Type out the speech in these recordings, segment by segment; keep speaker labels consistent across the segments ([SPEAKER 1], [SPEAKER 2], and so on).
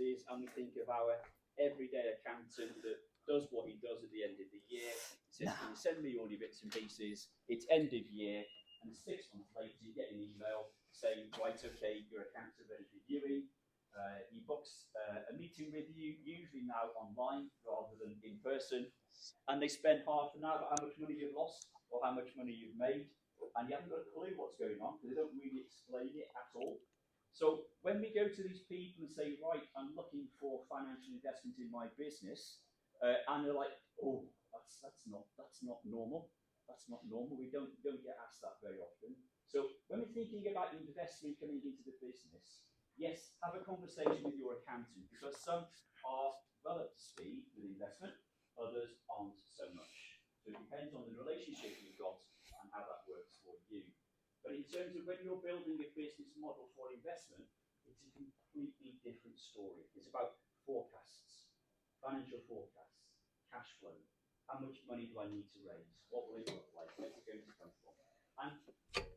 [SPEAKER 1] finances and we think of our everyday accountant that does what he does at the end of the year. He says, can you send me all your bits and pieces? It's end of year, and 6 months later you get an email saying, right, okay, your accounts are ready for viewing. He books a meeting with you, usually now online rather than in person, and they spend half an hour about how much money you've lost or how much money you've made, and you haven't got a clue what's going on because they don't really explain it at all. So when we go to these people and say, right, I'm looking for financial investment in my business, and they're like, oh, that's not normal. That's not normal. We don't get asked that very often. So when we're thinking about investment coming into the business, yes, have a conversation with your accountant because some are well up to speed with investment, others aren't so much. So it depends on the relationship you've got and how that works for you. But in terms of when you're building a business model for investment, it's a completely different story. It's about forecasts, financial forecasts, cash flow. How much money do I need to raise? What will it look like? Where's it going to come from? And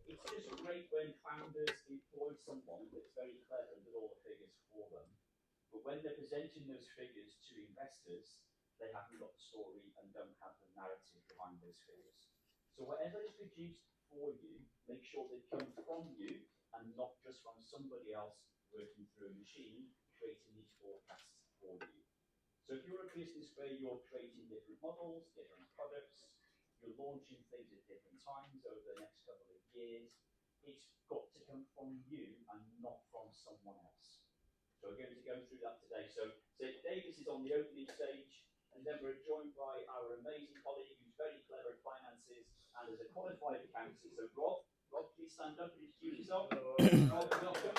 [SPEAKER 1] it's just great when founders employ someone that's very clever and does all the figures for them. But when they're presenting those figures to investors, they haven't got the story and don't have the narrative behind those figures. So whatever is produced for you, make sure they come from you and not just from somebody else working through a machine creating these forecasts for you. So if you're a business where you're creating different models, different products, you're launching things at different times over the next couple of years, it's got to come from you and not from someone else. So we're going to go through that today. So Davis is on the opening stage, and then we're joined by our amazing colleague who's very clever at finances and is a qualified accountant. So Rob, please stand up and introduce yourself. Rob, welcome.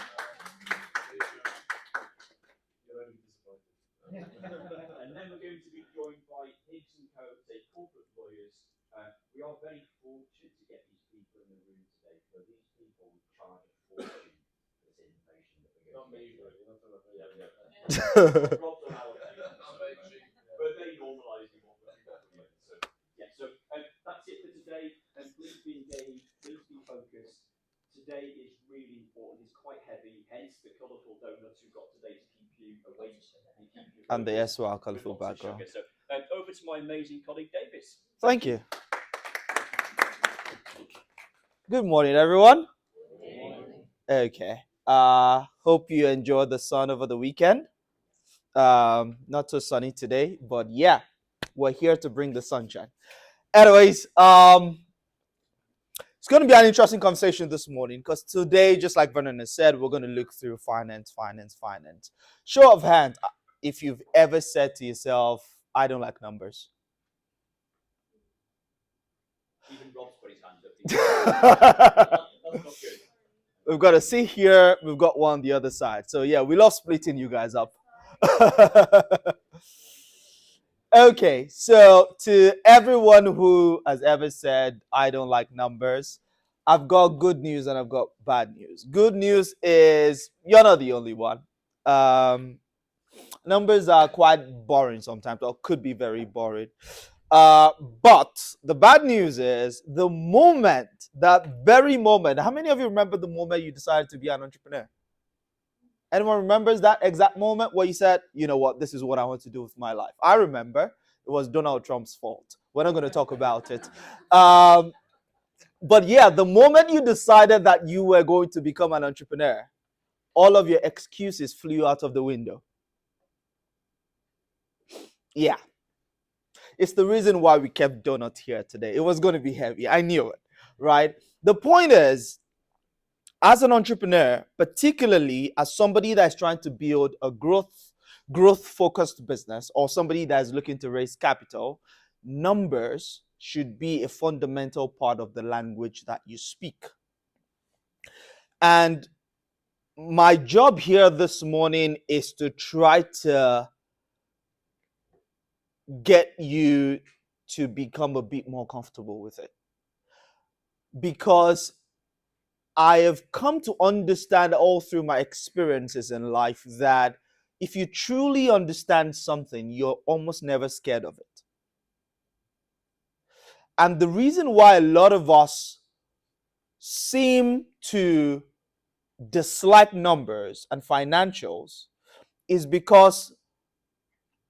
[SPEAKER 1] And then we're going to be joined by Higgs & Co, say corporate lawyers. We are very fortunate to get these people in the room today, because these people charge a fortune for this information that we're going to get. Rob's on our team. We're very normalising what we're doing. So that's it for today. And please be engaged, please be focused. Today is really important. It's quite heavy, hence the colourful donuts we've got today to keep you awake and keep you focused.
[SPEAKER 2] And the SWR colourful background.
[SPEAKER 1] So over to my amazing colleague Davis.
[SPEAKER 2] Thank you. Good morning, everyone.
[SPEAKER 1] Good morning.
[SPEAKER 2] Okay. Hope you enjoyed the sun over the weekend. Not so sunny today, but yeah, we're here to bring the sunshine. Anyways, it's going to be an interesting conversation this morning because today, just like Vernon has said, we're going to look through finance. Show of hands, if you've ever said to yourself, I don't like numbers.
[SPEAKER 1] Even Rob's put his hands up. That's not good.
[SPEAKER 2] We've got a C here, we've got one on the other side. So yeah, we love splitting you guys up. Okay, so to everyone who has ever said, I don't like numbers, I've got good news and I've got bad news. Good news is you're not the only one. Numbers are quite boring sometimes, or could be very boring. But the bad news is that very moment, how many of you remember the moment you decided to be an entrepreneur? Anyone remembers that exact moment where you said, you know what, this is what I want to do with my life? I remember it was Donald Trump's fault. We're not going to talk about it. But yeah, the moment you decided that you were going to become an entrepreneur, all of your excuses flew out of the window. Yeah. It's the reason why we kept Donut here today. It was going to be heavy. I knew it, right? The point is, as an entrepreneur, particularly as somebody that's trying to build a growth-focused business or somebody that is looking to raise capital, numbers should be a fundamental part of the language that you speak. And my job here this morning is to try to get you to become a bit more comfortable with it. Because I have come to understand all through my experiences in life that if you truly understand something, you're almost never scared of it. And the reason why a lot of us seem to dislike numbers and financials is because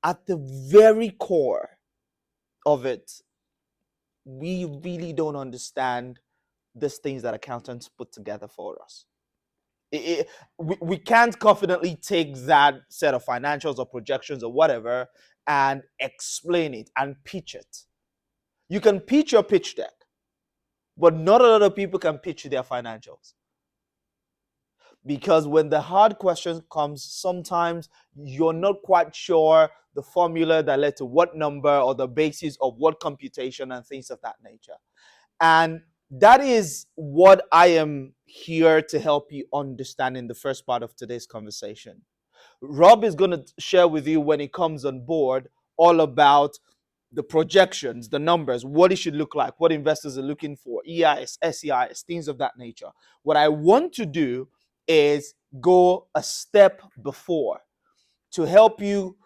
[SPEAKER 2] at the very core of it, we really don't understand these things that accountants put together for us. We can't confidently take that set of financials or projections or whatever and explain it and pitch it. You can pitch your pitch deck, but not a lot of people can pitch their financials. Because when the hard question comes, sometimes you're not quite sure the formula that led to what number or the basis of what computation and things of that nature. And that is what I am here to help you understand in the first part of today's conversation. Rob is going to share with you when he comes on board all about the projections, the numbers, what it should look like, what investors are looking for, EIS, SEIS, things of that nature. What I want to do is go a step before to help you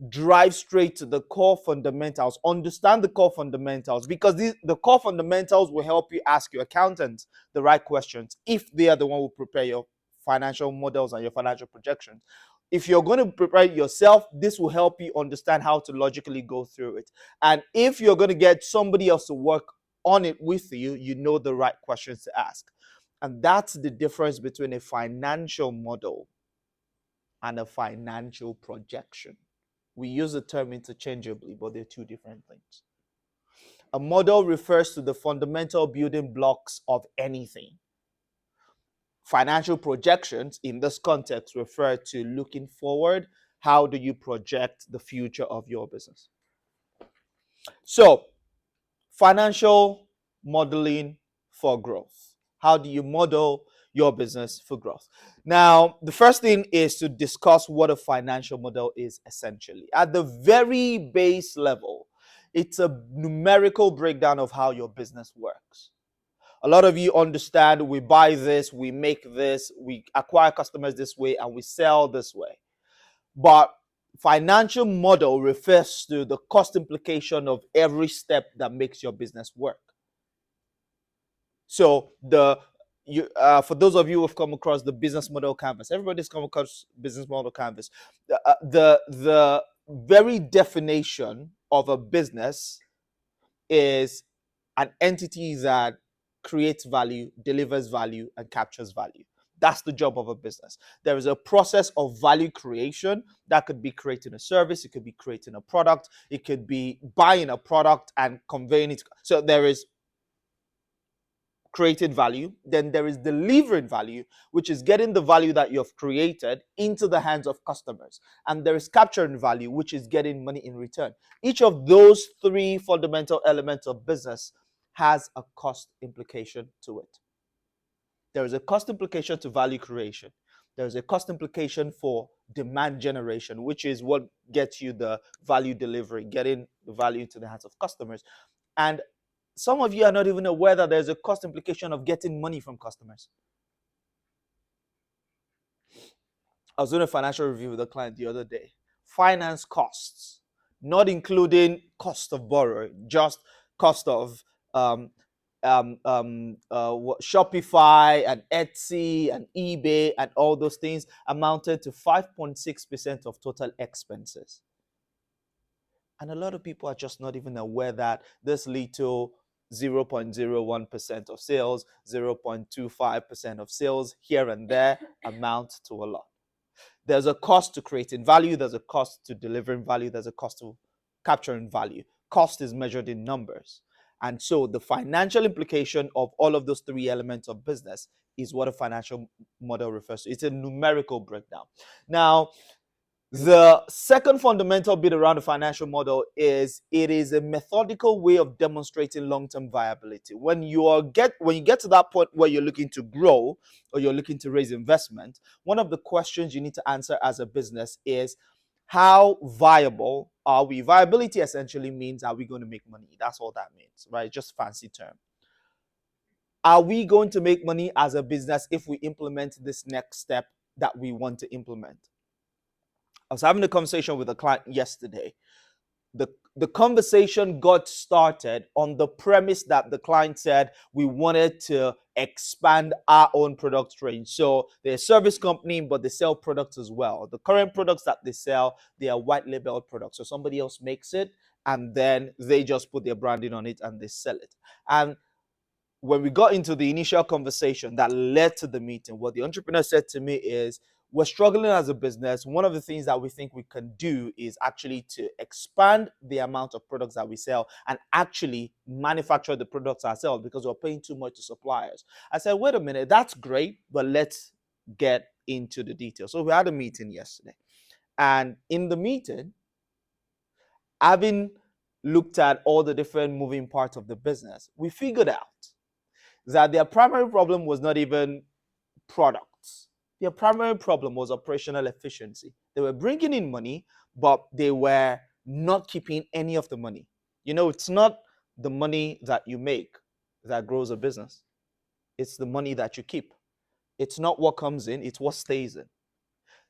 [SPEAKER 2] drive straight to the core fundamentals, understand the core fundamentals, because the core fundamentals will help you ask your accountant the right questions if they are the one who prepare your financial models and your financial projections. If you're going to prepare it yourself, this will help you understand how to logically go through it. And if you're going to get somebody else to work on it with you, you know the right questions to ask. And that's the difference between a financial model and a financial projection. We use the term interchangeably, but they're two different things. A model refers to the fundamental building blocks of anything. Financial projections in this context refer to looking forward. How do you project the future of your business? So, financial modeling for growth. How do you model your business for growth? Now, the first thing is to discuss what a financial model is essentially. At the very base level, it's a numerical breakdown of how your business works. A lot of you understand we buy this, we make this, we acquire customers this way, and we sell this way. But financial model refers to the cost implication of every step that makes your business work. So for those of you who have come across the business model canvas, everybody's come across business model canvas. The very definition of a business is an entity that creates value, delivers value, and captures value. That's the job of a business. There is a process of value creation that could be creating a service, it could be creating a product, it could be buying a product and conveying it. So there is created value, then there is delivering value, which is getting the value that you have created into the hands of customers. And there is capturing value, which is getting money in return. Each of those three fundamental elements of business has a cost implication to it. There is a cost implication to value creation. There is a cost implication for demand generation, which is what gets you the value delivery, getting the value into the hands of customers. And some of you are not even aware that there's a cost implication of getting money from customers. I was doing a financial review with a client the other day. Finance costs, not including cost of borrowing, just cost of Shopify and Etsy and eBay and all those things amounted to 5.6% of total expenses. And a lot of people are just not even aware that this little 0.01% of sales, 0.25% of sales here and there amount to a lot. There's a cost to creating value, there's a cost to delivering value, there's a cost to capturing value. Cost is measured in numbers. And so the financial implication of all of those three elements of business is what a financial model refers to. It's a numerical breakdown. Now, the second fundamental bit around the financial model is it is a methodical way of demonstrating long-term viability. When you get to that point where you're looking to grow or you're looking to raise investment, one of the questions you need to answer as a business is, how viable are we? Viability essentially means, are we going to make money? That's all that means, right? Just fancy term. Are we going to make money as a business if we implement this next step that we want to implement? I was having a conversation with a client yesterday. the conversation got started on the premise that the client said we wanted to expand our own product range. So they're a service company, but they sell products as well. The current products that they sell, they are white labeled products. So somebody else makes it and then they just put their branding on it and they sell it. And when we got into the initial conversation that led to the meeting, what the entrepreneur said to me is, we're struggling as a business. One of the things that we think we can do is actually to expand the amount of products that we sell and actually manufacture the products ourselves because we're paying too much to suppliers. I said, wait a minute, that's great, but let's get into the details. So we had a meeting yesterday. And in the meeting, having looked at all the different moving parts of the business, we figured out that their primary problem was not even products. Their primary problem was operational efficiency. They were bringing in money, but they were not keeping any of the money. You know, it's not the money that you make that grows a business. It's the money that you keep. It's not what comes in, it's what stays in.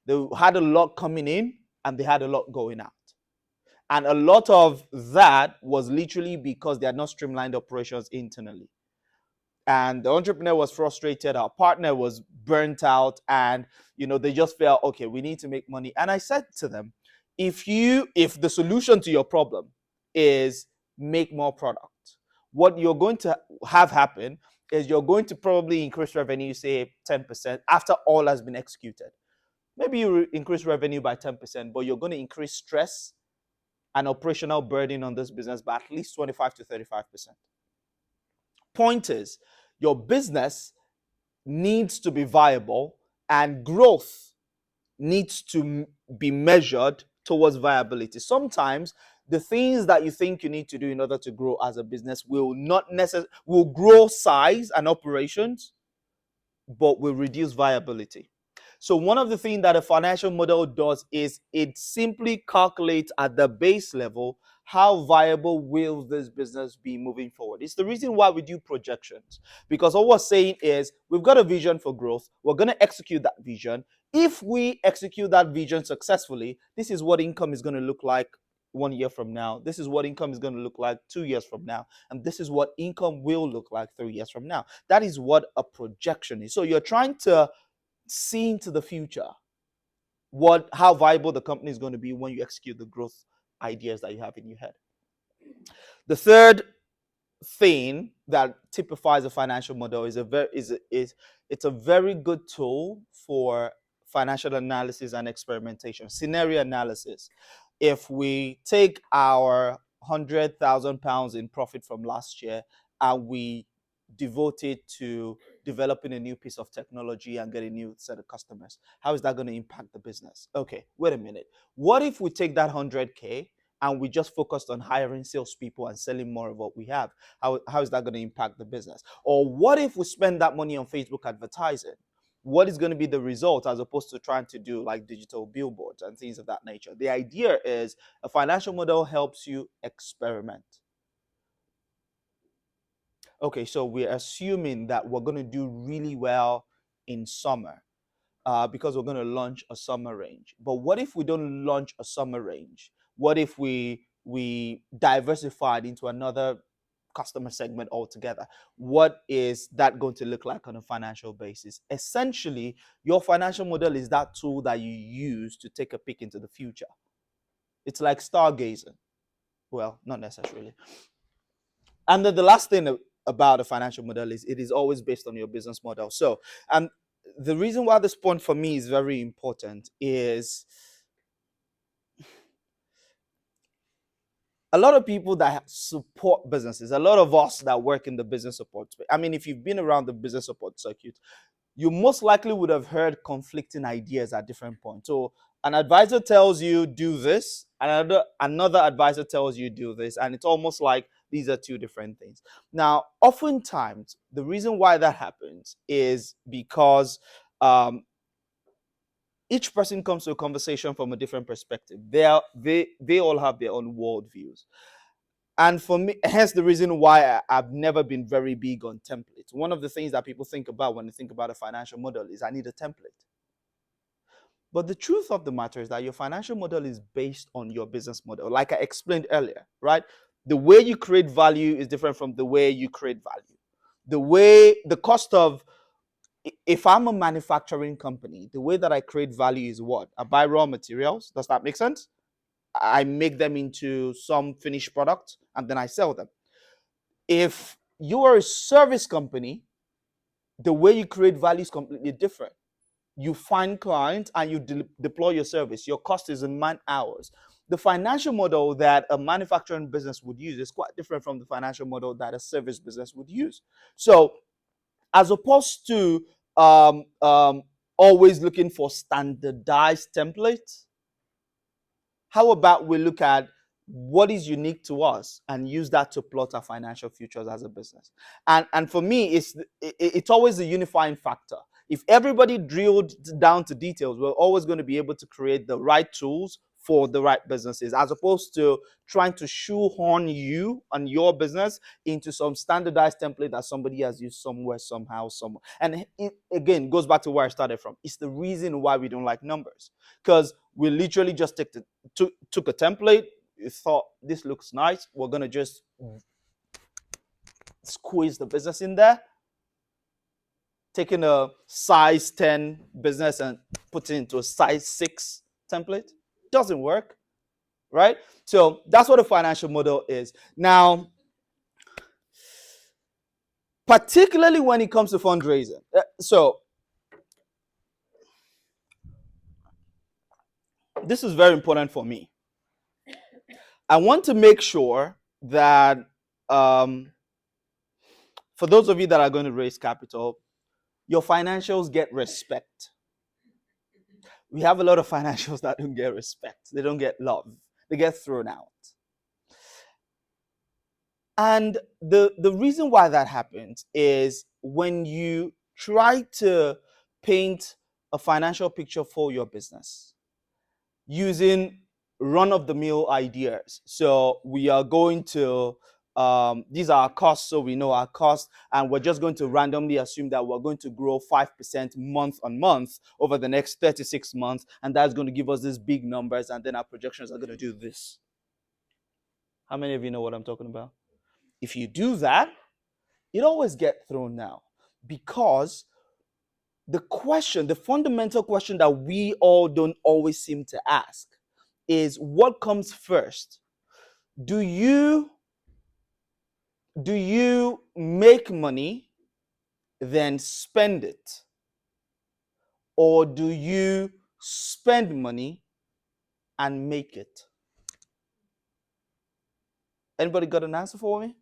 [SPEAKER 2] They had a lot coming in and they had a lot going out. And a lot of that was literally because they had not streamlined operations internally. And the entrepreneur was frustrated, our partner was burnt out, and they just felt, okay, we need to make money. And I said to them, if the solution to your problem is make more product, what you're going to have happen is you're going to probably increase revenue, say 10%, after all has been executed. Maybe you increase revenue by 10%, but you're going to increase stress and operational burden on this business by at least 25 to 35%. Point is, your business needs to be viable and growth needs to be measured towards viability. Sometimes the things that you think you need to do in order to grow as a business will not necessarily will grow size and operations, but will reduce viability. So one of the things that a financial model does is it simply calculates at the base level how viable will this business be moving forward. It's the reason why we do projections, because what we're saying is we've got a vision for growth. We're going to execute that vision. If we execute that vision successfully, this is what income is going to look like 1 year from now. This is what income is going to look like 2 years from now. And this is what income will look like 3 years from now. That is what a projection is. So you're trying to see into the future how viable the company is going to be when you execute the growth ideas that you have in your head. The third thing that typifies a financial model is it's a very good tool for financial analysis and experimentation, scenario analysis. If we take our £100,000 in profit from last year and we devote it to developing a new piece of technology and getting a new set of customers, how is that going to impact the business? Okay, wait a minute. What if we take that 100K and we just focused on hiring salespeople and selling more of what we have? How is that going to impact the business? Or what if we spend that money on Facebook advertising? What is going to be the result, as opposed to trying to do like digital billboards and things of that nature? The idea is a financial model helps you experiment. Okay, so we're assuming that we're going to do really well in summer because we're going to launch a summer range. But what if we don't launch a summer range? What if we diversified into another customer segment altogether? What is that going to look like on a financial basis? Essentially, your financial model is that tool that you use to take a peek into the future. It's like stargazing. Well, not necessarily. And then the last thing about a financial model is it is always based on your business model. So, the reason why this point for me is very important is a lot of people that support businesses, a lot of us that work in the business support space. I mean, if you've been around the business support circuit, you most likely would have heard conflicting ideas at different points. So an advisor tells you do this, another advisor tells you do this, and it's almost like these are two different things. Now, oftentimes, the reason why that happens is because each person comes to a conversation from a different perspective. They all have their own worldviews. And for me, hence the reason why I've never been very big on templates. One of the things that people think about when they think about a financial model is I need a template. But the truth of the matter is that your financial model is based on your business model, like I explained earlier, right? The way you create value is different from the way you create value. The cost of, if I'm a manufacturing company, the way that I create value is what? I buy raw materials. Does that make sense? I make them into some finished product and then I sell them. If you are a service company, the way you create value is completely different. You find clients and you deploy your service. Your cost is in man hours. The financial model that a manufacturing business would use is quite different from the financial model that a service business would use. So, as opposed to always looking for standardized templates, how about we look at what is unique to us and use that to plot our financial futures as a business? And for me, it's always a unifying factor. If everybody drilled down to details, we're always going to be able to create the right tools for the right businesses, as opposed to trying to shoehorn you and your business into some standardized template that somebody has used somewhere, somehow, somewhere. And it again goes back to where I started from. It's the reason why we don't like numbers, because we literally just took a template. You thought this looks nice. We're gonna just squeeze the business in there. Taking a size 10 business and put it into a size 6 template doesn't work, right? So that's what a financial model is. Now, particularly when it comes to fundraising. So this is very important for me. I want to make sure that for those of you that are going to raise capital, your financials get respect. We have a lot of financials that don't get respect. They don't get love. They get thrown out. And the reason why that happens is when you try to paint a financial picture for your business using run-of-the-mill ideas. So we are going to, these are our costs, so we know our costs, and we're just going to randomly assume that we're going to grow 5% month on month over the next 36 months, and that's going to give us these big numbers, and then our projections are going to do this. How many of you know what I'm talking about? If you do that, it always gets thrown out, because the fundamental question that we all don't always seem to ask is, what comes first? Do you make money, then spend it? Or do you spend money and make it? Anybody got an answer for me?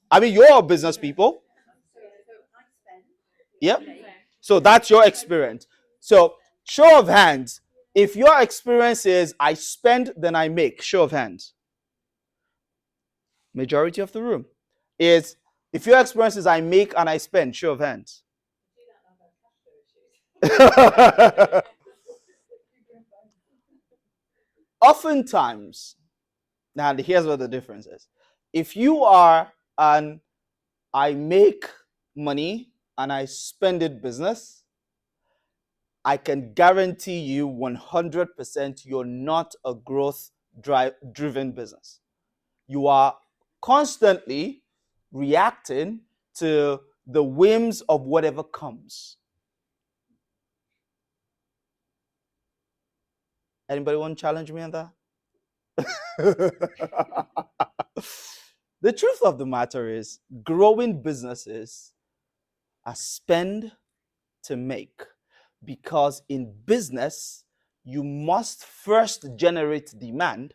[SPEAKER 2] I mean, you're business people. Yep. So that's your experience. So show of hands. If your experience is I spend, then I make, show of hands. Majority of the room. Is if your experience is I make and I spend, show of hands. Oftentimes, now here's what the difference is. If you are an I make money and I spend it business, I can guarantee you 100% you're not a growth driven business. You are constantly reacting to the whims of whatever comes. Anybody want to challenge me on that? The truth of the matter is, growing businesses are spend to make, because in business, you must first generate demand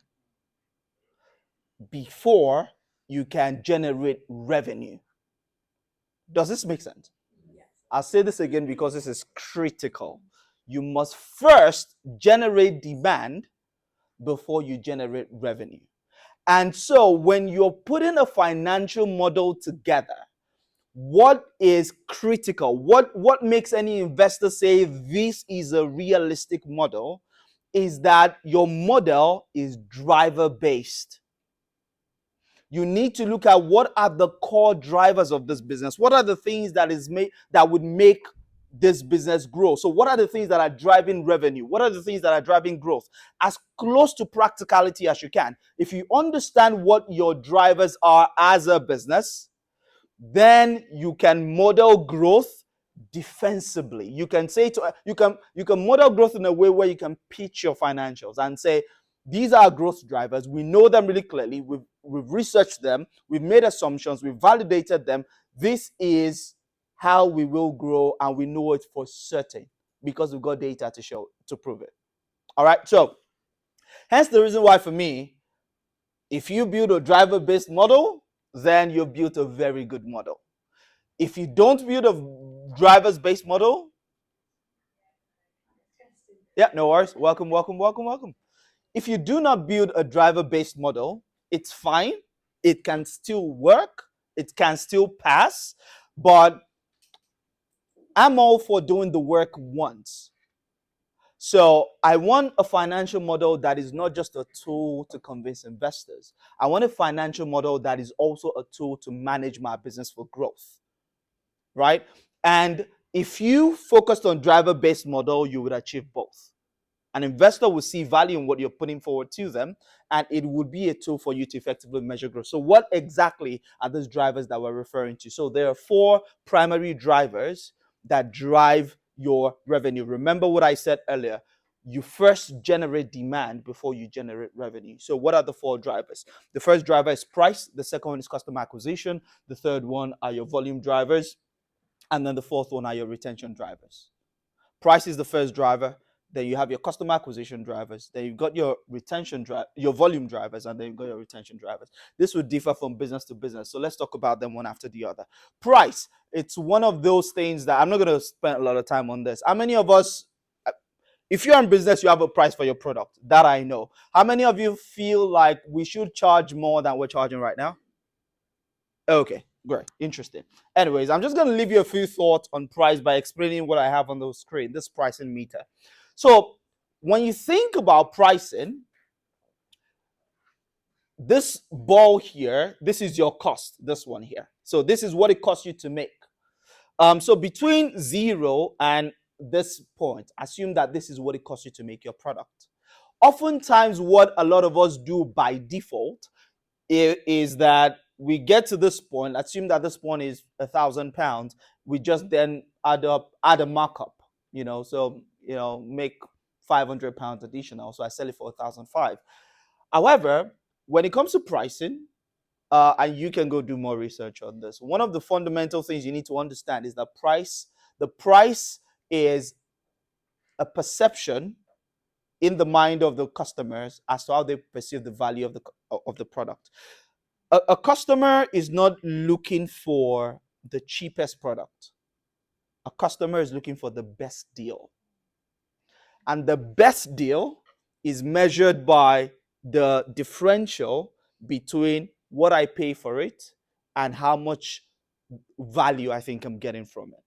[SPEAKER 2] before you can generate revenue. Does this make sense? Yes. I'll say this again because this is critical. You must first generate demand before you generate revenue. And so when you're putting a financial model together, what is critical? What makes any investor say this is a realistic model is that your model is driver based. You need to look at what are the core drivers of this business. What are the things that would make this business grow? So what are the things that are driving revenue? What are the things that are driving growth? As close to practicality as you can. If you understand what your drivers are as a business, then you can model growth defensively. You can say to you can model growth in a way where you can pitch your financials and say, these are growth drivers. We know them really clearly. We've researched them. We've made assumptions. We've validated them. This is how we will grow, and we know it for certain because we've got data to prove it. All right. So, hence the reason why for me, if you build a driver-based model, then you've built a very good model. If you don't build a drivers-based model, yeah, no worries. Welcome, welcome, welcome, welcome. If you do not build a driver-based model, it's fine. It can still work. It can still pass. But I'm all for doing the work once. So I want a financial model that is not just a tool to convince investors. I want a financial model that is also a tool to manage my business for growth, right? And if you focused on driver-based model, you would achieve both. An investor will see value in what you're putting forward to them, and it would be a tool for you to effectively measure growth. So what exactly are those drivers that we're referring to? So there are 4 primary drivers that drive your revenue. Remember what I said earlier. You first generate demand before you generate revenue. So what are the 4 drivers? The first driver is price. The second one is customer acquisition. The third one are your volume drivers. And then the fourth one are your retention drivers. Price is the first driver. Then you have your customer acquisition drivers. Then you've got your your volume drivers, and then you've got your retention drivers. This would differ from business to business. So let's talk about them one after the other. Price. It's one of those things that I'm not going to spend a lot of time on this. How many of us, if you're in business, you have a price for your product? That I know. How many of you feel like we should charge more than we're charging right now? Okay, great. Interesting. Anyways, I'm just going to leave you a few thoughts on price by explaining what I have on the screen, this pricing meter. So when you think about pricing, this ball here, this is your cost, this one here. So this is what it costs you to make. So between 0 and this point, assume that this is what it costs you to make your product. Oftentimes, what a lot of us do by default is that we get to this point, assume that this point is £1,000. We just then add a markup, so, make £500 additional. So I sell it for 1,500. However, when it comes to pricing, and you can go do more research on this, one of the fundamental things you need to understand is the price is a perception in the mind of the customers as to how they perceive the value of the product. A customer is not looking for the cheapest product. A customer is looking for the best deal. And the best deal is measured by the differential between what I pay for it and how much value I think I'm getting from it.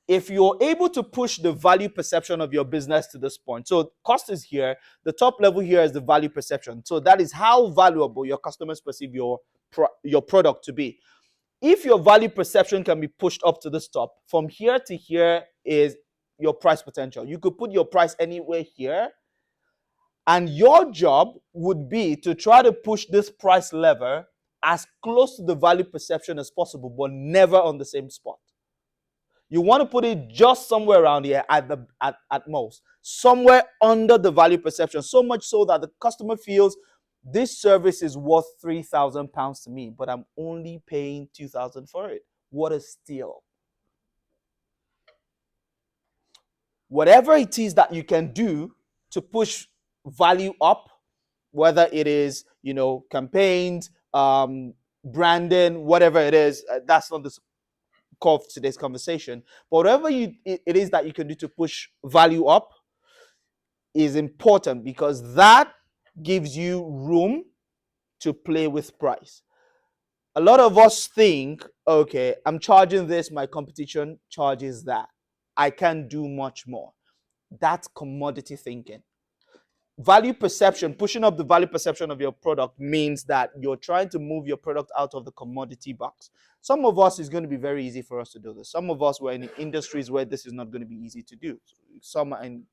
[SPEAKER 2] If you're able to push the value perception of your business to this point, so cost is here, the top level here is the value perception. So that is how valuable your customers perceive your product to be. If your value perception can be pushed up to this top, from here to here is your price potential. You could put your price anywhere here, and your job would be to try to push this price lever as close to the value perception as possible, but never on the same spot. You want to put it just somewhere around here at most, somewhere under the value perception, so much so that the customer feels this service is worth £3,000 to me, but I'm only paying £2,000 for it. What a steal. Whatever it is that you can do to push value up, whether it is, campaigns, branding, whatever it is, that's not the core of today's conversation. But whatever it is that you can do to push value up is important, because that gives you room to play with price. A lot of us think, okay, I'm charging this, my competition charges that, I can't do much more. That's commodity thinking. value perception, pushing up the value perception of your product means that you're trying to move your product out of the commodity box. Some of us, it's going to be very easy for us to do this. Some of us were in industries where this is not going to be easy to do. Some are in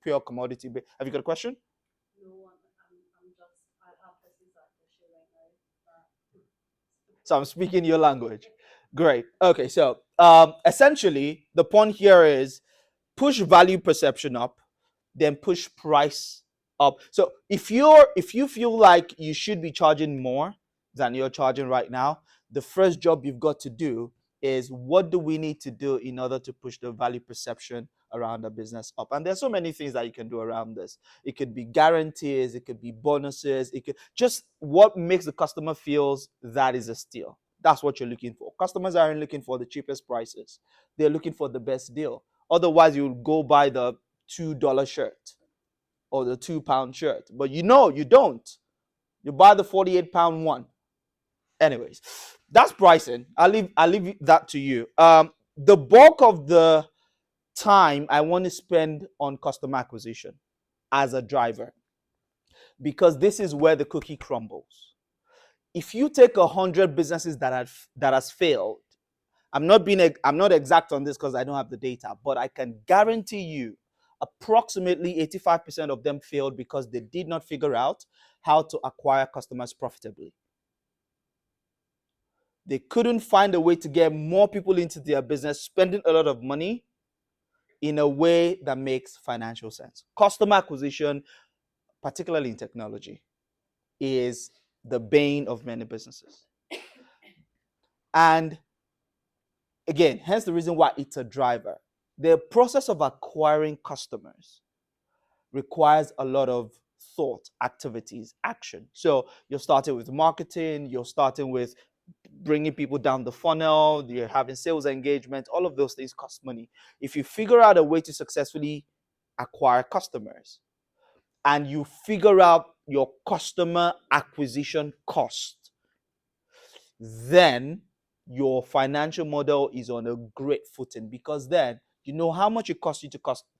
[SPEAKER 2] pure commodity. Have you got a question? So I'm speaking your language. Great. Okay, so essentially the point here is push value perception up, then push price up. So if you feel like you should be charging more than you're charging right now, the first job you've got to do is, what do we need to do in order to push the value perception around the business up? And there's so many things that you can do around this. It could be guarantees, it could be bonuses, it could just what makes the customer feels that is a steal. That's what you're looking for. Customers aren't looking for the cheapest prices. They're looking for the best deal. Otherwise, you'll go buy the $2 shirt or the £2 shirt. But you don't. You buy the 48-pound one. Anyways, that's pricing. I'll leave that to you. The bulk of the time I want to spend on customer acquisition as a driver, because this is where the cookie crumbles. If you take 100 businesses that has failed, I'm not exact on this because I don't have the data, but I can guarantee you approximately 85% of them failed because they did not figure out how to acquire customers profitably. They couldn't find a way to get more people into their business, spending a lot of money in a way that makes financial sense. Customer acquisition, particularly in technology, is the bane of many businesses. And again, hence the reason why it's a driver. The process of acquiring customers requires a lot of thought, activities, action. So you're starting with marketing, you're starting with bringing people down the funnel, you're having sales engagement, all of those things cost money. If you figure out a way to successfully acquire customers and you figure out your customer acquisition cost, then your financial model is on a great footing, because then you know how much it costs you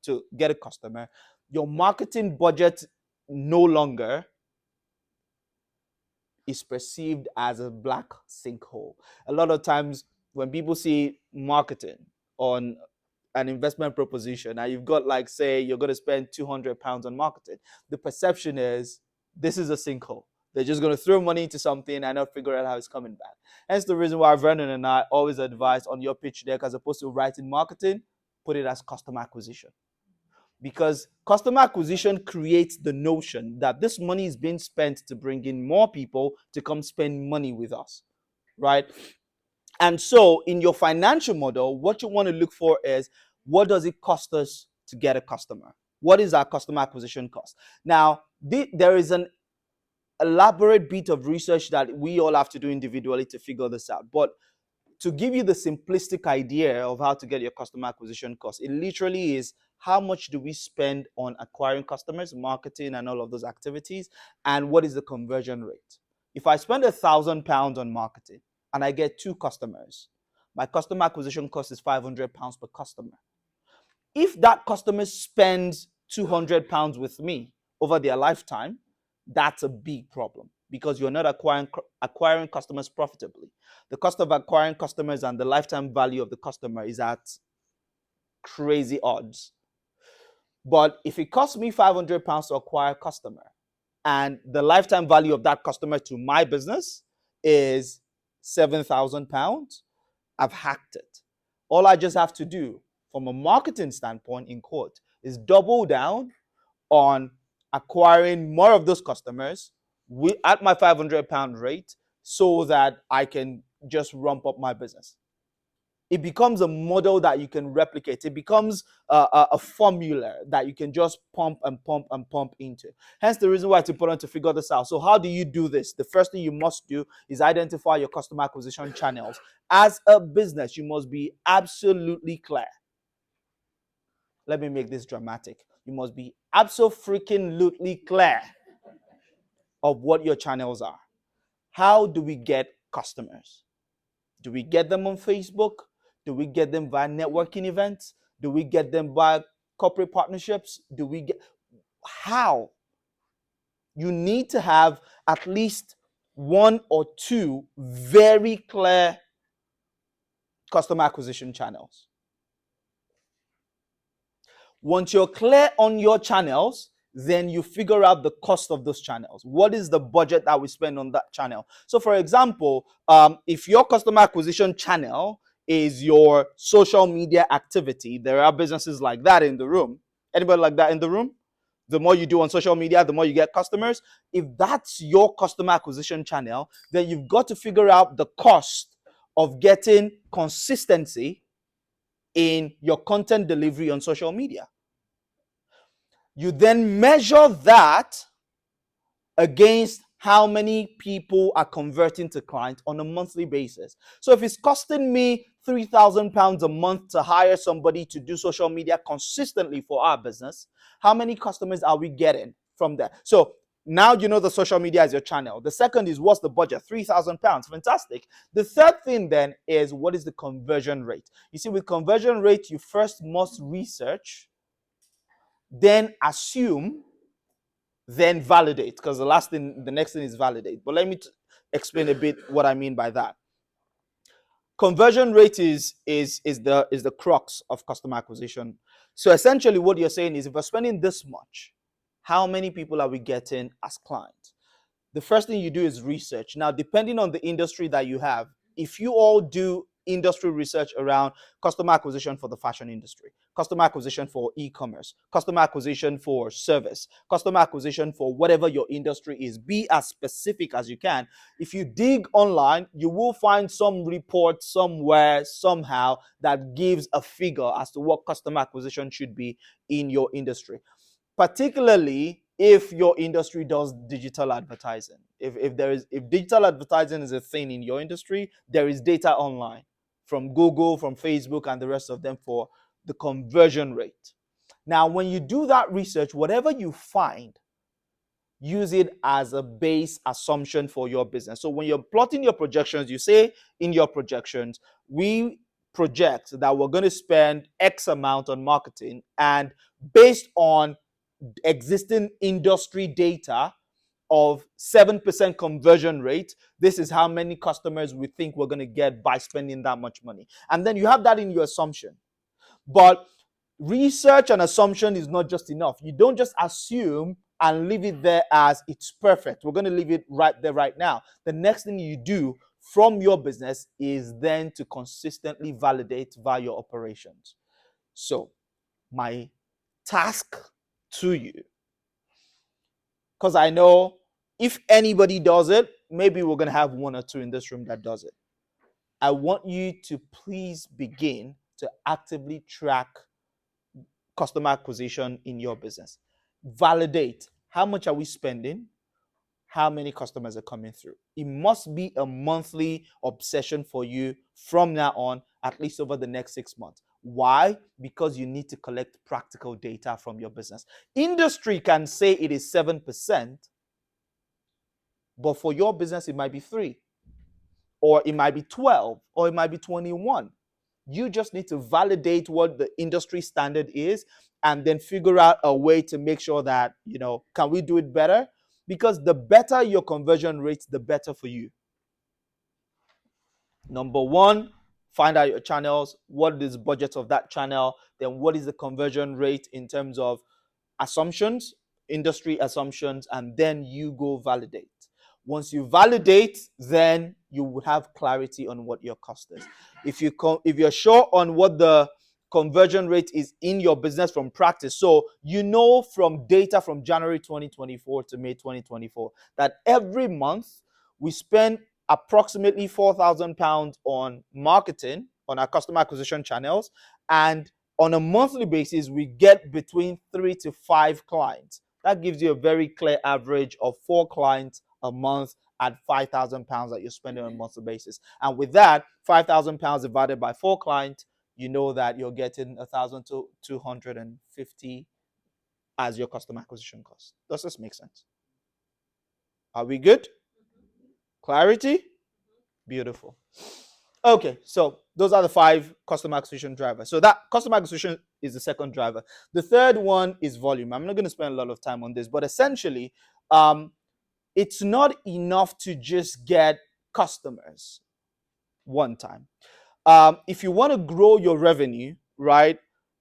[SPEAKER 2] to get a customer. Your marketing budget no longer is perceived as a black sinkhole. A lot of times when people see marketing on an investment proposition and you've got, like, say you're going to spend £200 on marketing, the perception is this is a sinkhole. They're just going to throw money into something and not figure out how it's coming back. Hence the reason why Vernon and I always advise on your pitch deck, as opposed to writing marketing, put it as customer acquisition. Because customer acquisition creates the notion that this money is being spent to bring in more people to come spend money with us, right? And so in your financial model, what you want to look for is, what does it cost us to get a customer? What is our customer acquisition cost? Now, there is an elaborate bit of research that we all have to do individually to figure this out. But to give you the simplistic idea of how to get your customer acquisition cost, it literally is, how much do we spend on acquiring customers, marketing, and all of those activities, and what is the conversion rate? If I spend £1,000 on marketing and I get 2 customers, my customer acquisition cost is £500 per customer. If that customer spends £200 with me over their lifetime, that's a big problem, because you're not acquiring customers profitably. The cost of acquiring customers and the lifetime value of the customer is at crazy odds. But if it costs me £500 to acquire a customer and the lifetime value of that customer to my business is £7,000, I've hacked it. All I just have to do from a marketing standpoint, in quote, is double down on acquiring more of those customers at my £500 rate, so that I can just ramp up my business. It becomes a model that you can replicate. It becomes a formula that you can just pump and pump and pump into. Hence the reason why it's important to figure this out. So how do you do this? The first thing you must do is identify your customer acquisition channels. As a business, you must be absolutely clear. Let me make this dramatic. You must be absolutely clear of what your channels are. How do we get customers? Do we get them on Facebook? Do we get them via networking events? Do we get them via corporate partnerships? How? you need to have at least one or two very clear customer acquisition channels. Once you're clear on your channels, then you figure out the cost of those channels. What is the budget that we spend on that channel? So for example, if your customer acquisition channel is your social media activity, there are businesses like that in the room. Anybody like that in the room? The more you do on social media, the more you get customers. If that's your customer acquisition channel, then you've got to figure out the cost of getting consistency in your content delivery on social media. You then measure that against how many people are converting to clients on a monthly basis. So if it's costing me £3,000 a month to hire somebody to do social media consistently for our business, how many customers are we getting from that? So now you know the social media is your channel. The second is, what's the budget? £3,000. Fantastic. The third thing then is, what is the conversion rate? You see, with conversion rate, you first must research, then assume, then validate, because the next thing is validate. But let me explain a bit what I mean by that. Conversion rate is the crux of customer acquisition. So essentially what you're saying is, if we're spending this much, how many people are we getting as clients? The first thing you do is research. Now, depending on the industry that you have, if you all do industry research around customer acquisition for the fashion industry, customer acquisition for e-commerce, customer acquisition for service, customer acquisition for whatever your industry is, be as specific as you can. If you dig online, you will find some report somewhere, somehow, that gives a figure as to what customer acquisition should be in your industry. Particularly if your industry does digital advertising. If digital advertising is a thing in your industry, there is data online from Google, from Facebook, and the rest of them for the conversion rate. Now, when you do that research, whatever you find, use it as a base assumption for your business. So when you're plotting your projections, you say in your projections, we project that we're going to spend X amount on marketing, and based on existing industry data of 7% conversion rate, this is how many customers we think we're going to get by spending that much money. And then you have that in your assumption. But research and assumption is not just enough. You don't just assume and leave it there as it's perfect. We're going to leave it right there right now. The next thing you do from your business is then to consistently validate via your operations. So my task to you, because I know if anybody does it, maybe we're going to have one or two in this room that does it. I want you to please begin to actively track customer acquisition in your business. Validate, how much are we spending? How many customers are coming through? It must be a monthly obsession for you from now on, at least over the next 6 months. Why? Because you need to collect practical data from your business. Industry can say it is 7%, but for your business, it might be 3, or it might be 12, or it might be 21. You just need to validate what the industry standard is and then figure out a way to make sure that, can we do it better? Because the better your conversion rates, the better for you. Number one, find out your channels. What is the budget of that channel? Then what is the conversion rate in terms of assumptions, industry assumptions, and then you go validate. Once you validate, then you will have clarity on what your cost is. If you're sure on what the conversion rate is in your business from practice, so you know from data from January 2024 to May 2024 that every month we spend approximately £4,000 on marketing on our customer acquisition channels, and on a monthly basis we get between 3 to 5 clients. That gives you a very clear average of 4 clients a month at £5,000 that you're spending on a monthly basis. And with that, £5,000 divided by 4 clients, you know that you're getting 1,250 as your customer acquisition cost. Does this make sense? Are we good? Clarity? Beautiful. Okay, so those are the 5 customer acquisition drivers. So that customer acquisition is the second driver. The third one is volume. I'm not going to spend a lot of time on this, but essentially, it's not enough to just get customers one time. If you want to grow your revenue, right,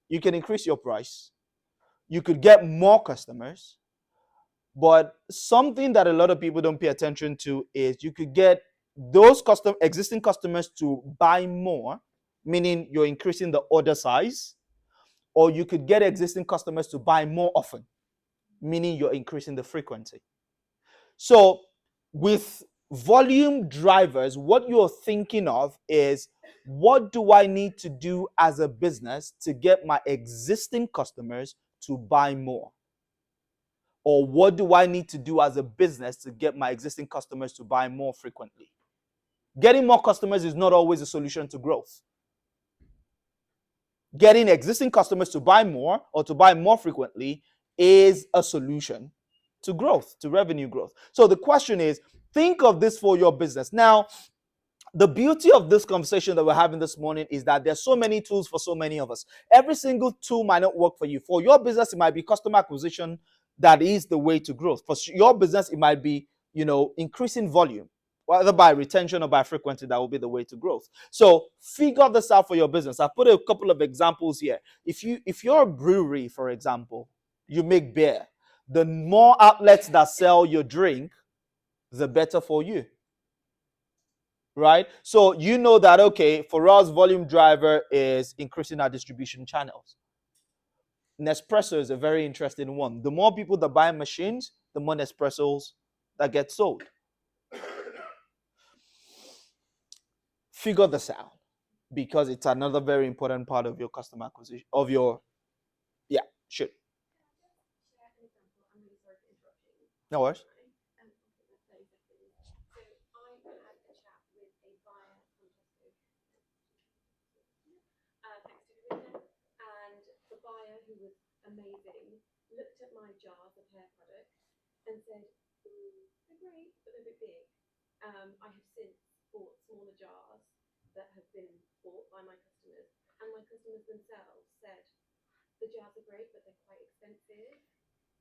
[SPEAKER 2] you can increase your price. You could get more customers. But something that a lot of people don't pay attention to is you could get those existing customers to buy more, meaning you're increasing the order size, or you could get existing customers to buy more often, meaning you're increasing the frequency. So with volume drivers, what you're thinking of is, what do I need to do as a business to get my existing customers to buy more? Or what do I need to do as a business to get my existing customers to buy more frequently? Getting more customers is not always a solution to growth. Getting existing customers to buy more or to buy more frequently is a solution to growth, to revenue growth. So the question is, think of this for your business. Now, the beauty of this conversation that we're having this morning is that there's so many tools for so many of us. Every single tool might not work for you. For your business, it might be customer acquisition that is the way to growth. For your business, it might be, increasing volume, whether by retention or by frequency. That will be the way to growth. So figure this out for your business. I put a couple of examples here. If you're a brewery, for example, you make beer. The more outlets that sell your drink, the better for you. Right? So you know that, okay, for us, volume driver is increasing our distribution channels. Nespresso is a very interesting one. The more people that buy machines, the more Nespressos that get sold. Figure this out, because it's another very important part of your customer acquisition, of your, shoot. No worries.
[SPEAKER 3] Who was amazing, looked at my jars of hair products and said, they're great, but they're a bit big. I have since bought smaller jars that have been bought by my customers, and my customers themselves said, the jars are great, but they're quite expensive.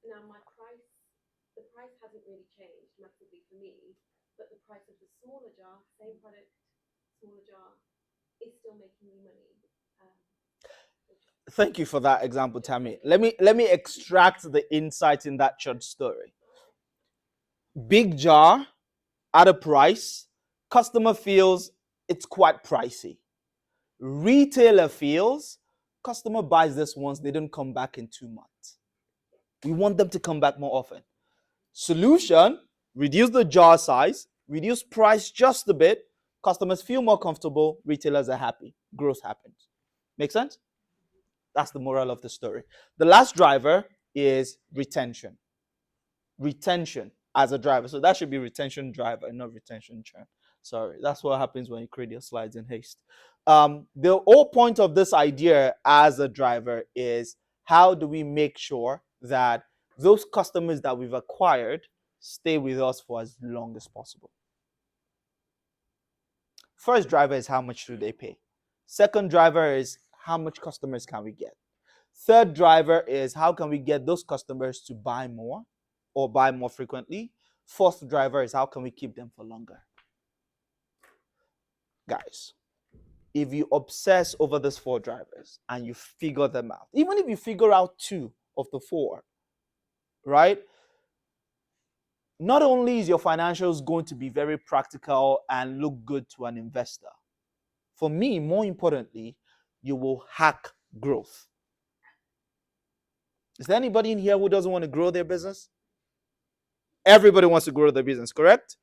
[SPEAKER 3] Now the price hasn't really changed massively for me, but the price of the smaller jar, same product, smaller jar, is still making me money.
[SPEAKER 2] Thank you for that example, Tammy. Let me extract the insight in that short story. Big jar at a price, customer feels it's quite pricey. Retailer feels customer buys this once, they don't come back in 2 months. We want them to come back more often. Solution, reduce the jar size, reduce price just a bit, customers feel more comfortable, retailers are happy, growth happens. Make sense? That's the moral of the story. The last driver is retention. Retention as a driver. So that should be retention driver, not retention churn. Sorry, that's what happens when you create your slides in haste. The whole point of this idea as a driver is, how do we make sure that those customers that we've acquired stay with us for as long as possible? First driver is, how much do they pay? Second driver is, how much customers can we get? Third driver is, how can we get those customers to buy more or buy more frequently? Fourth driver is, how can we keep them for longer? Guys, if you obsess over these 4 drivers and you figure them out, even if you figure out 2 of the 4, right? Not only is your financials going to be very practical and look good to an investor, for me, more importantly, you will hack growth. Is there anybody in here who doesn't want to grow their business? Everybody wants to grow their business, correct?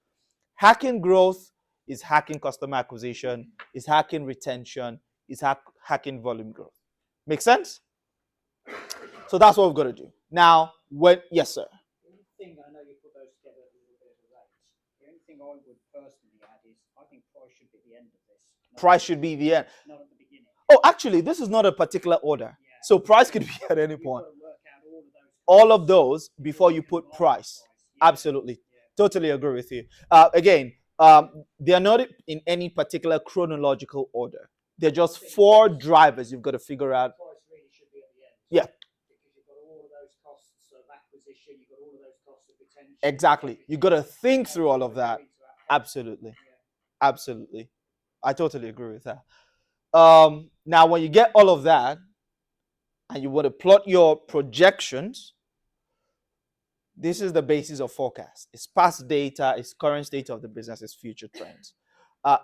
[SPEAKER 2] Hacking growth is hacking customer acquisition, is hacking retention, is hacking volume growth. Make sense? So that's what we've got to do. Now, yes, sir.
[SPEAKER 1] The only thing, I know you put those together a little bit of a range. The only thing I would personally add is, I think price should be at the end of this.
[SPEAKER 2] Price should be the end.
[SPEAKER 1] Not at the beginning.
[SPEAKER 2] Oh, actually, this is not a particular order.
[SPEAKER 1] Yeah.
[SPEAKER 2] So price could be at any point.
[SPEAKER 1] You've got to work out
[SPEAKER 2] all of those before you put price.
[SPEAKER 1] Yeah.
[SPEAKER 2] Absolutely. Yeah. Totally agree with you. Again, they are not in any particular chronological order. They're just 4 drivers you've got to figure out.
[SPEAKER 1] Price really should be at the end.
[SPEAKER 2] Yeah.
[SPEAKER 1] Because you've got all of those costs of acquisition, you've got all of those costs of retention, attention.
[SPEAKER 2] Exactly. You got to think through all of that.
[SPEAKER 1] Into our head.
[SPEAKER 2] Absolutely.
[SPEAKER 1] Yeah.
[SPEAKER 2] Absolutely. I totally agree with that. Now, when you get all of that and you want to plot your projections, this is the basis of forecast. It's past data, it's current state of the business, it's future trends.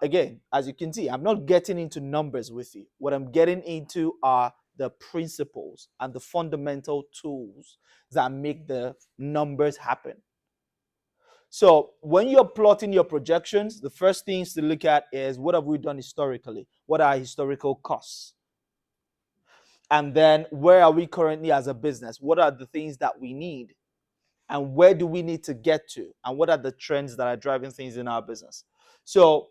[SPEAKER 2] Again, as you can see, I'm not getting into numbers with you. What I'm getting into are the principles and the fundamental tools that make the numbers happen. So when you're plotting your projections, the first things to look at is what have we done historically? What are historical costs? And then where are we currently as a business? What are the things that we need? And where do we need to get to? And what are the trends that are driving things in our business? So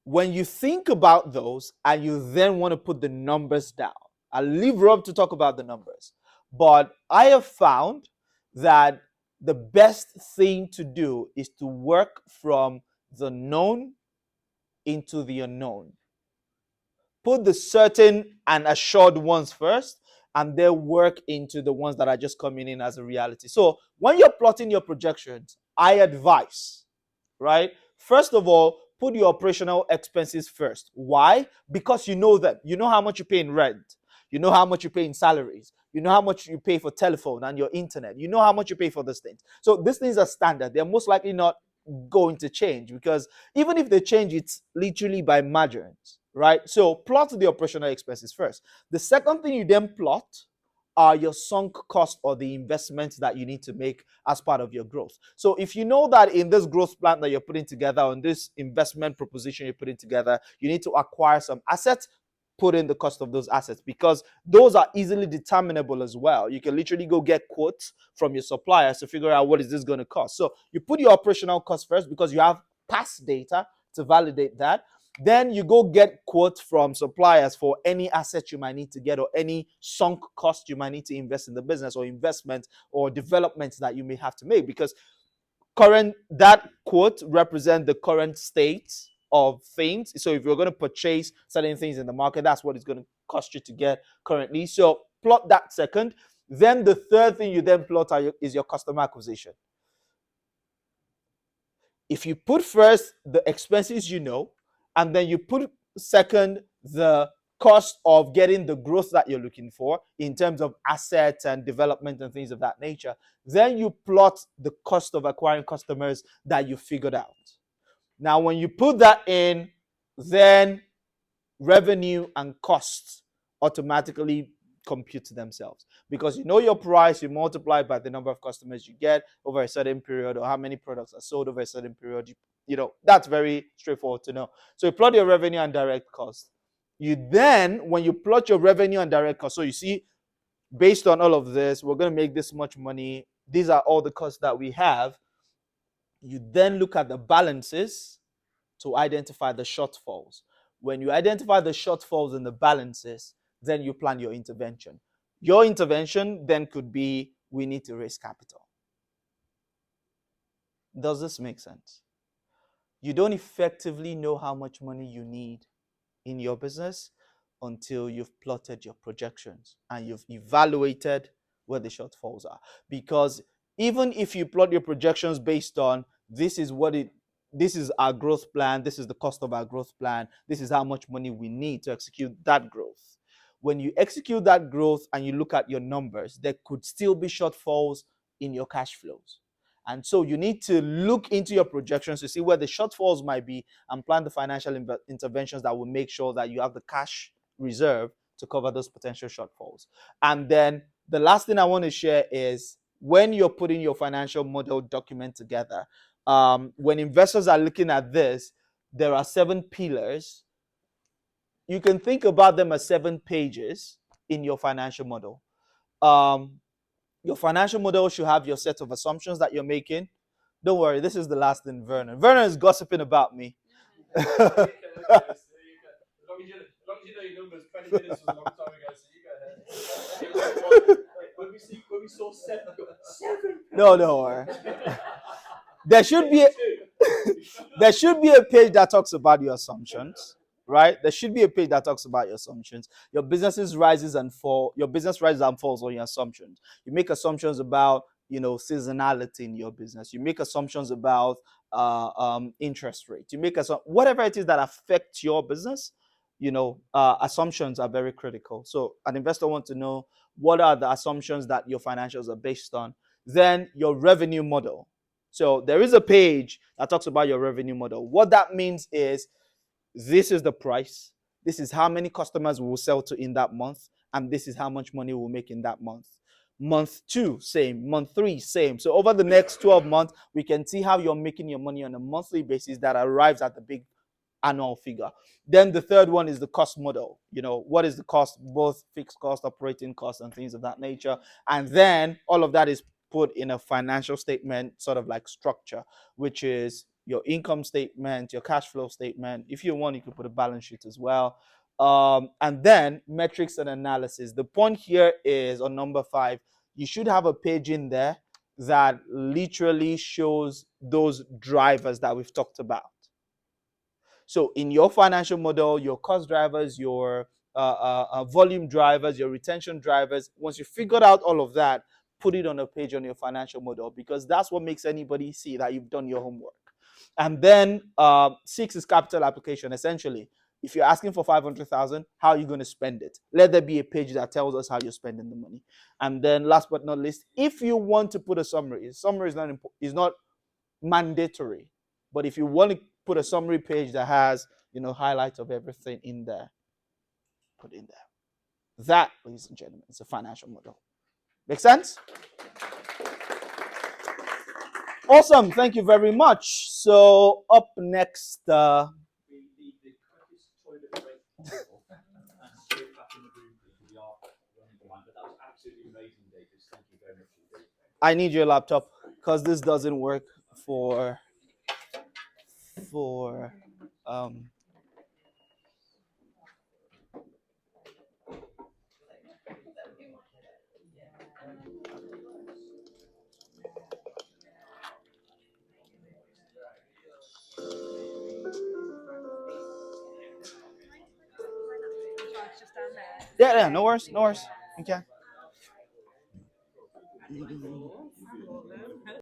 [SPEAKER 2] when you think about those and you then want to put the numbers down, I'll leave Rob to talk about the numbers. But I have found that the best thing to do is to work from the known into the unknown. Put the certain and assured ones first, and then work into the ones that are just coming in as a reality. So when you're plotting your projections, I advise, right? First of all, put your operational expenses first. Why? Because you know them. You know how much you pay in rent. You know how much you pay in salaries. You know how much you pay for telephone and your internet. You know how much you pay for these things. So these things are standard. They're most likely not going to change, because even if they change, it's literally by margins, right? So plot the operational expenses first. The second thing you then plot are your sunk cost or the investments that you need to make as part of your growth. So if you know that in this growth plan that you're putting together, on this investment proposition you're putting together, you need to acquire some assets, put in the cost of those assets, because those are easily determinable as well. You can literally go get quotes from your suppliers to figure out what is this going to cost. So you put your operational cost first because you have past data to validate that. Then you go get quotes from suppliers for any asset you might need to get, or any sunk cost you might need to invest in the business, or investment or developments that you may have to make, because that quote represent the current state of things. So if you're going to purchase certain things in the market, that's what it's going to cost you to get currently. So plot that second. Then the third thing you then plot is your customer acquisition. If you put first the expenses, and then you put second the cost of getting the growth that you're looking for in terms of assets and development and things of that nature, then you plot the cost of acquiring customers that you figured out. Now, when you put that in, then revenue and costs automatically compute themselves, because you know your price, you multiply by the number of customers you get over a certain period, or how many products are sold over a certain period. That's very straightforward to know. So you plot your revenue and direct cost. When you plot your revenue and direct cost, so you see, based on all of this, we're going to make this much money. These are all the costs that we have. You then look at the balances to identify the shortfalls. When you identify the shortfalls in the balances, then you plan your intervention. Your intervention then could be, we need to raise capital. Does this make sense? You don't effectively know how much money you need in your business until you've plotted your projections and you've evaluated where the shortfalls are. Because even if you plot your projections based on this is our growth plan, this is the cost of our growth plan, this is how much money we need to execute that growth. When you execute that growth and you look at your numbers, there could still be shortfalls in your cash flows. And so you need to look into your projections to see where the shortfalls might be and plan the financial interventions that will make sure that you have the cash reserve to cover those potential shortfalls. And then the last thing I want to share is, when you're putting your financial model document together, when investors are looking at this, there are 7 pillars. You can think about them as 7 pages in your financial model. Your financial model should have your set of assumptions that you're making. Don't worry, this is the last thing, Vernon. Vernon is gossiping about me.
[SPEAKER 1] As long as you know your numbers, 20 minutes was a long time ago, so you go ahead. When we saw 7.
[SPEAKER 2] No, don't worry. There should be a page that talks about your assumptions, right? There should be a page that talks about your assumptions. Your business rises and falls on your assumptions. You make assumptions about seasonality in your business. You make assumptions about interest rates. You make whatever it is that affects your business. Assumptions are very critical. So an investor wants to know what are the assumptions that your financials are based on. Then your revenue model. So there is a page that talks about your revenue model. What that means is this is the price. This is how many customers we will sell to in that month. And this is how much money we'll make in that month. Month 2, same. Month 3, same. So over the next 12 months, we can see how you're making your money on a monthly basis that arrives at the big annual figure. Then the third one is the cost model. What is the cost, both fixed cost, operating costs, and things of that nature. And then all of that is put in a financial statement, sort of like structure, which is your income statement, your cash flow statement. If you want, you can put a balance sheet as well. And then metrics and analysis. The point here is on number 5, you should have a page in there that literally shows those drivers that we've talked about. So in your financial model, your cost drivers, your volume drivers, your retention drivers, once you figured out all of that, put it on a page on your financial model, because that's what makes anybody see that you've done your homework. And then 6 is capital application. Essentially, if you're asking for 500,000, how are you going to spend it? Let there be a page that tells us how you're spending the money. And then last but not least, if you want to put a summary is not mandatory. But if you want to put a summary page that has, highlights of everything in there, put in there. That, ladies and gentlemen, is a financial model. Make sense? Awesome. Thank you very much. So up next,
[SPEAKER 1] The quickest toilet break possible. And straight back in the room, please. We are running behind, but that was absolutely amazing, David. Thank you very much indeed.
[SPEAKER 2] I need your laptop because this doesn't work for yeah, no worries. Okay.